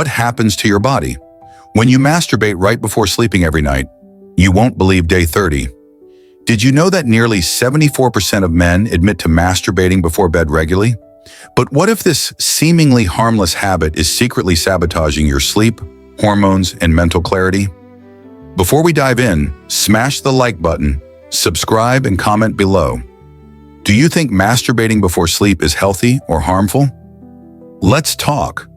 What happens to your body? When you masturbate right before sleeping every night, you won't believe day 30. Did you know that nearly 74% of men admit to masturbating before bed regularly? But what if this seemingly harmless habit is secretly sabotaging your sleep, hormones, and mental clarity? Before we dive in, smash the like button, subscribe, and comment below. Do you think masturbating before sleep is healthy or harmful? Let's talk.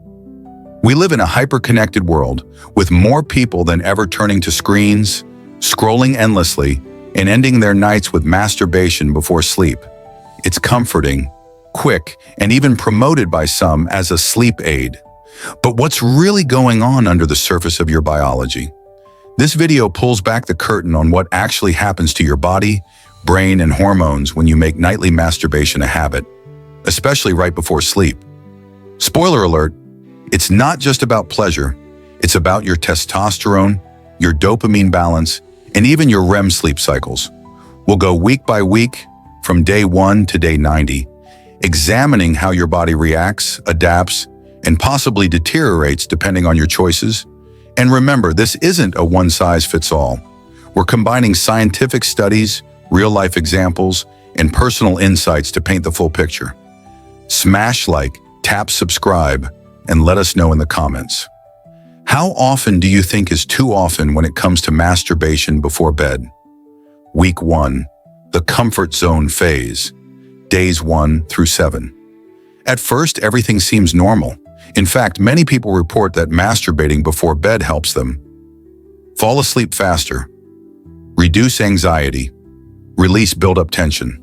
We live in a hyper-connected world, with more people than ever turning to screens, scrolling endlessly, and ending their nights with masturbation before sleep. It's comforting, quick, and even promoted by some as a sleep aid. But what's really going on under the surface of your biology? This video pulls back the curtain on what actually happens to your body, brain, and hormones when you make nightly masturbation a habit, especially right before sleep. Spoiler alert, it's not just about pleasure, it's about your testosterone, your dopamine balance, and even your REM sleep cycles. We'll go week by week, from day 1 to day 90, examining how your body reacts, adapts, and possibly deteriorates depending on your choices. And remember, this isn't a one-size-fits-all. We're combining scientific studies, real-life examples, and personal insights to paint the full picture. Smash like, tap subscribe, and let us know in the comments. How often do you think is too often when it comes to masturbation before bed? Week 1, the comfort zone phase, days 1 through 7. At first, everything seems normal. In fact, many people report that masturbating before bed helps them fall asleep faster, reduce anxiety, release buildup tension.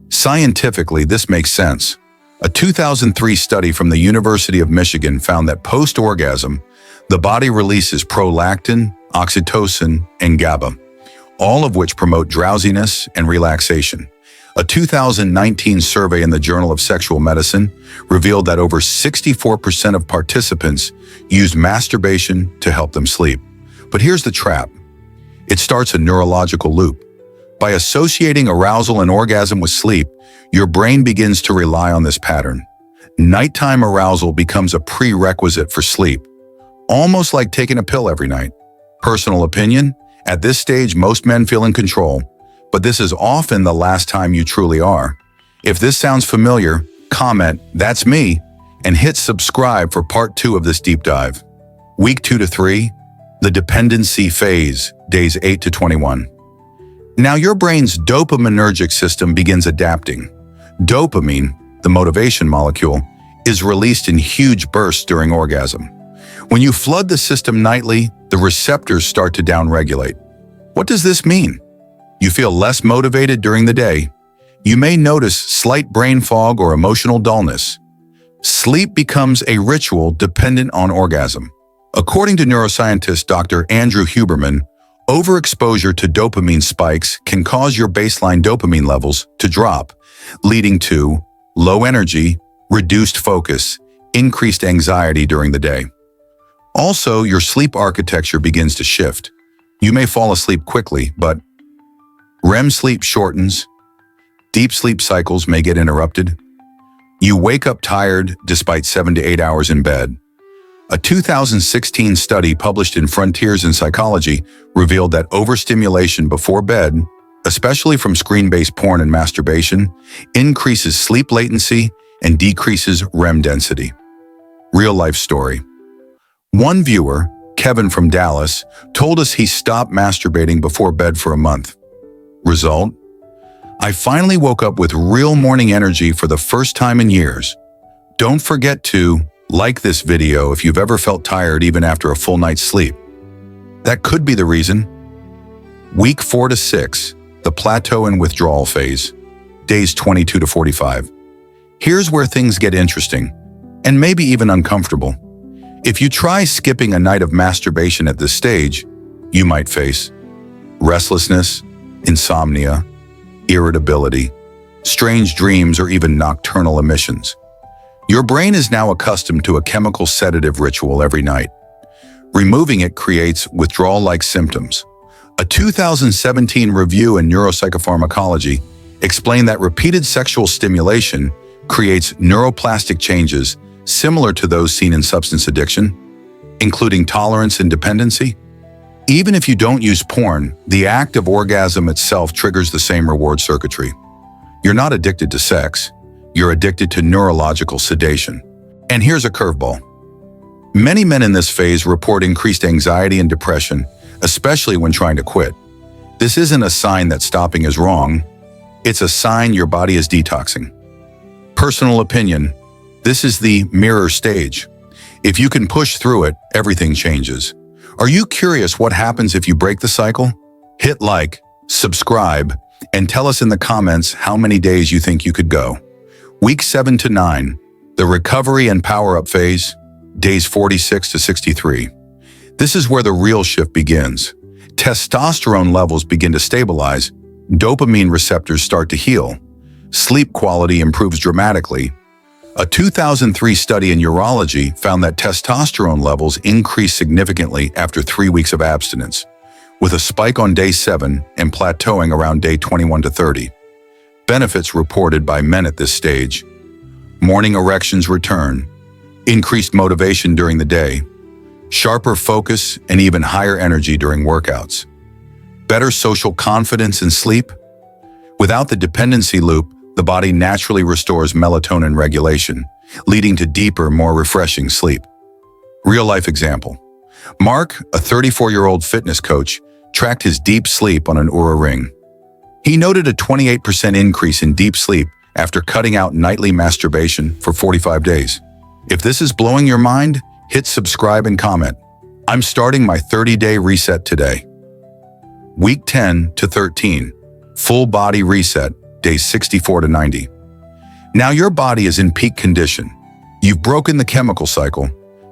Scientifically, this makes sense. A 2003 study from the University of Michigan found that post-orgasm, the body releases prolactin, oxytocin, and GABA, all of which promote drowsiness and relaxation. A 2019 survey in the Journal of Sexual Medicine revealed that over 64% of participants used masturbation to help them sleep. But here's the trap. It starts a neurological loop. By associating arousal and orgasm with sleep, your brain begins to rely on this pattern. Nighttime arousal becomes a prerequisite for sleep, almost like taking a pill every night. Personal opinion? At this stage, most men feel in control, but this is often the last time you truly are. If this sounds familiar, comment, "That's me," and hit subscribe for part 2 of this deep dive. Week 2 to 3, the dependency phase, days 8 to 21. Now your brain's dopaminergic system begins adapting. Dopamine, the motivation molecule, is released in huge bursts during orgasm. When you flood the system nightly, the receptors start to downregulate. What does this mean? You feel less motivated during the day. You may notice slight brain fog or emotional dullness. Sleep becomes a ritual dependent on orgasm. According to neuroscientist Dr. Andrew Huberman, overexposure to dopamine spikes can cause your baseline dopamine levels to drop, leading to low energy, reduced focus, increased anxiety during the day. Also, your sleep architecture begins to shift. You may fall asleep quickly, but REM sleep shortens, deep sleep cycles may get interrupted. You wake up tired despite 7 to 8 hours in bed. A 2016 study published in Frontiers in Psychology revealed that overstimulation before bed, especially from screen-based porn and masturbation, increases sleep latency and decreases REM density. Real-life story. One viewer, Kevin from Dallas, told us he stopped masturbating before bed for a month. Result? "I finally woke up with real morning energy for the first time in years." Don't forget to like this video if you've ever felt tired even after a full night's sleep. That could be the reason. Week 4 to 6, the plateau and withdrawal phase, days 22 to 45. Here's where things get interesting, and maybe even uncomfortable. If you try skipping a night of masturbation at this stage, you might face restlessness, insomnia, irritability, strange dreams, or even nocturnal emissions. Your brain is now accustomed to a chemical sedative ritual every night. Removing it creates withdrawal-like symptoms. A 2017 review in neuropsychopharmacology explained that repeated sexual stimulation creates neuroplastic changes similar to those seen in substance addiction. including tolerance and dependency? Even if you don't use porn, the act of orgasm itself triggers the same reward circuitry. You're not addicted to sex, you're addicted to neurological sedation. And here's a curveball. Many men in this phase report increased anxiety and depression, especially when trying to quit. This isn't a sign that stopping is wrong, it's a sign your body is detoxing. Personal opinion, this is the mirror stage. If you can push through it, everything changes. Are you curious what happens if you break the cycle? Hit like, subscribe, and tell us in the comments how many days you think you could go. Week 7 to 9, the recovery and power-up phase, days 46 to 63. This is where the real shift begins. Testosterone levels begin to stabilize, dopamine receptors start to heal, sleep quality improves dramatically. A 2003 study in urology found that testosterone levels increased significantly after 3 weeks of abstinence, with a spike on day 7 and plateauing around day 21 to 30. Benefits reported by men at this stage: morning erections return, increased motivation during the day, sharper focus and even higher energy during workouts, better social confidence and sleep. Without the dependency loop, the body naturally restores melatonin regulation, leading to deeper, more refreshing sleep. Real-life example. Mark, a 34-year-old fitness coach, tracked his deep sleep on an Oura ring. He noted a 28% increase in deep sleep after cutting out nightly masturbation for 45 days. If this is blowing your mind, hit subscribe and comment. I'm starting my 30-day reset today. Week 10 to 13, full body reset, days 64 to 90. Now your body is in peak condition. You've broken the chemical cycle.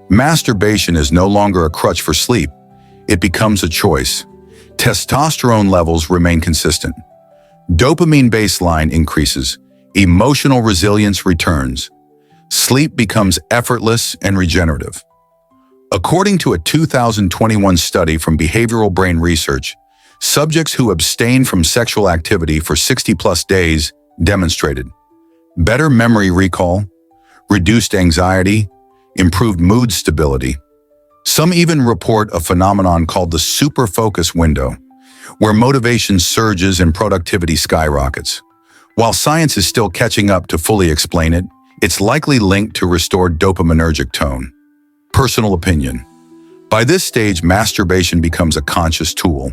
Masturbation is no longer a crutch for sleep. It becomes a choice. Testosterone levels remain consistent. Dopamine baseline increases. Emotional resilience returns. Sleep becomes effortless and regenerative. According to a 2021 study from Behavioral Brain Research, subjects who abstained from sexual activity for 60-plus days demonstrated better memory recall, reduced anxiety, improved mood stability. Some even report a phenomenon called the super focus window, where motivation surges and productivity skyrockets. While science is still catching up to fully explain it, it's likely linked to restored dopaminergic tone. Personal opinion. By this stage, masturbation becomes a conscious tool,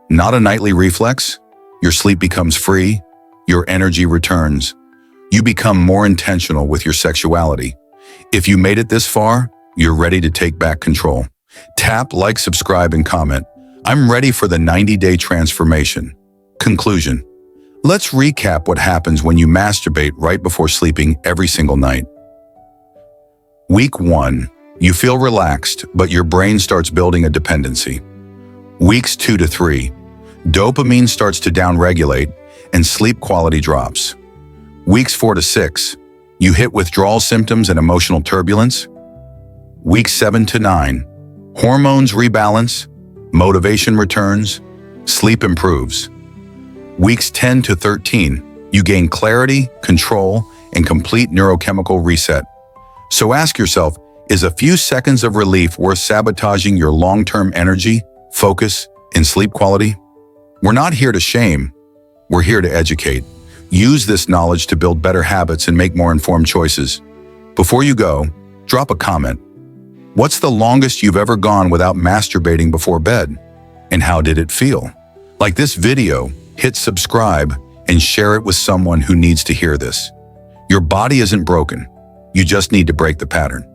not a nightly reflex. Your sleep becomes free, your energy returns. You become more intentional with your sexuality. If you made it this far, you're ready to take back control. Tap like, subscribe, and comment. I'm ready for the 90-day transformation. Conclusion. Let's recap what happens when you masturbate right before sleeping every single night. Week 1. You feel relaxed, but your brain starts building a dependency. Weeks 2 to 3. Dopamine starts to downregulate and sleep quality drops. Weeks 4 to 6. You hit withdrawal symptoms and emotional turbulence. Weeks 7 to 9. Hormones rebalance, motivation returns, sleep improves. Weeks 10 to 13. You gain clarity, control, and complete neurochemical reset. So ask yourself, is a few seconds of relief worth sabotaging your long-term energy, focus, and sleep quality? We're not here to shame, we're here to educate. Use this knowledge to build better habits and make more informed choices. Before you go, drop a comment. What's the longest you've ever gone without masturbating before bed? And how did it feel? Like this video, hit subscribe and share it with someone who needs to hear this. Your body isn't broken. You just need to break the pattern.